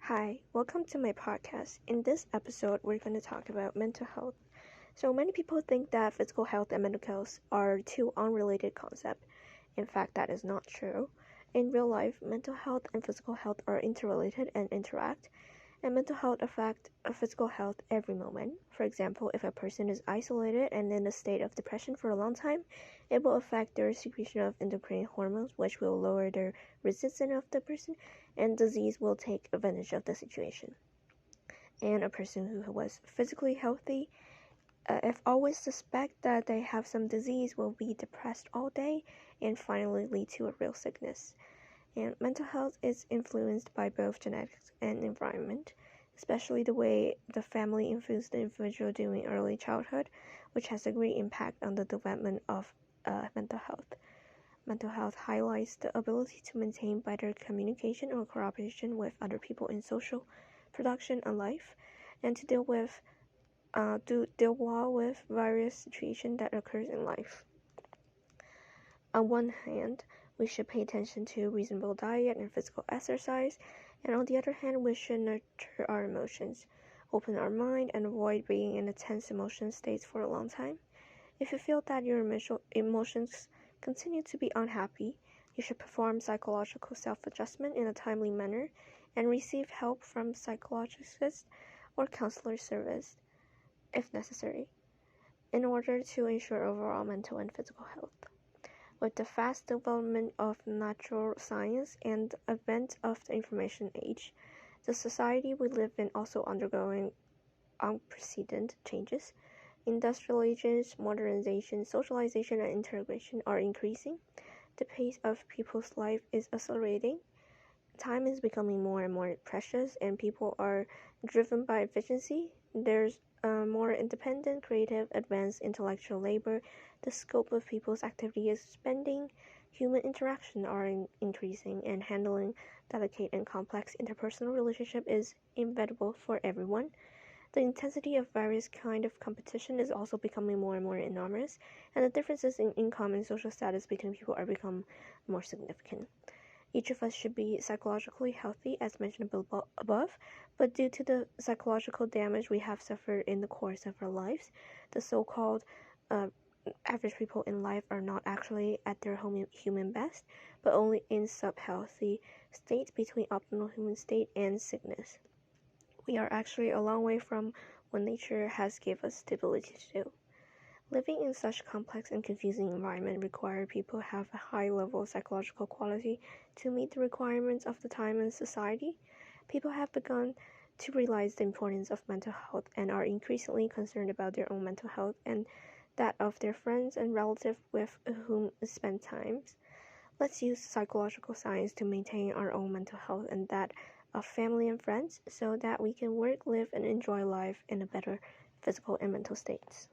Hi, welcome to my podcast. In this episode, we're going to talk about mental health. So many people think that physical health and mental health are two unrelated concepts. In fact, that is not true. In real life, mental health and physical health are interrelated and interact, and mental health affects physical health every moment. For example, if a person is isolated and in a state of depression for a long time, it will affect their secretion of endocrine hormones, which will lower their resistance of the person, and disease will take advantage of the situation. And a person who was physically healthy, if always suspect that they have some disease, will be depressed all day and finally lead to a real sickness. And mental health is influenced by both genetics and environment, especially the way the family influenced the individual during early childhood, which has a great impact on the development of mental health. Mental health highlights the ability to maintain better communication or cooperation with other people in social production and life, and to deal well with various situations that occurs in life. On one hand, we should pay attention to reasonable diet and physical exercise, and on the other hand, we should nurture our emotions, open our mind, and avoid being in a tense emotion states for a long time. If you feel that your emotions continue to be unhappy, you should perform psychological self-adjustment in a timely manner and receive help from psychologists or counselor service, if necessary, in order to ensure overall mental and physical health. With the fast development of natural science and the advent of the information age, the society we live in also undergoing unprecedented changes. Industrialization, modernization, socialization, and integration are increasing. The pace of people's life is accelerating. Time is becoming more and more precious, and people are driven by efficiency. There's more independent, creative, advanced intellectual labor. The scope of people's activity is expanding. Human interaction are increasing, and handling delicate and complex interpersonal relationship is inevitable for everyone. The intensity of various kind of competition is also becoming more and more enormous, and the differences in income and social status between people are becoming more significant. Each of us should be psychologically healthy, as mentioned above, but due to the psychological damage we have suffered in the course of our lives, the so-called average people in life are not actually at their human best, but only in sub-healthy state between optimal human state and sickness. We are actually a long way from what nature has given us the ability to do. Living in such complex and confusing environment require people have a high level of psychological quality to meet the requirements of the time and society. People have begun to realize the importance of mental health and are increasingly concerned about their own mental health and that of their friends and relatives with whom spend time. Let's use psychological science to maintain our own mental health and that of family and friends so that we can work, live, and enjoy life in a better physical and mental states.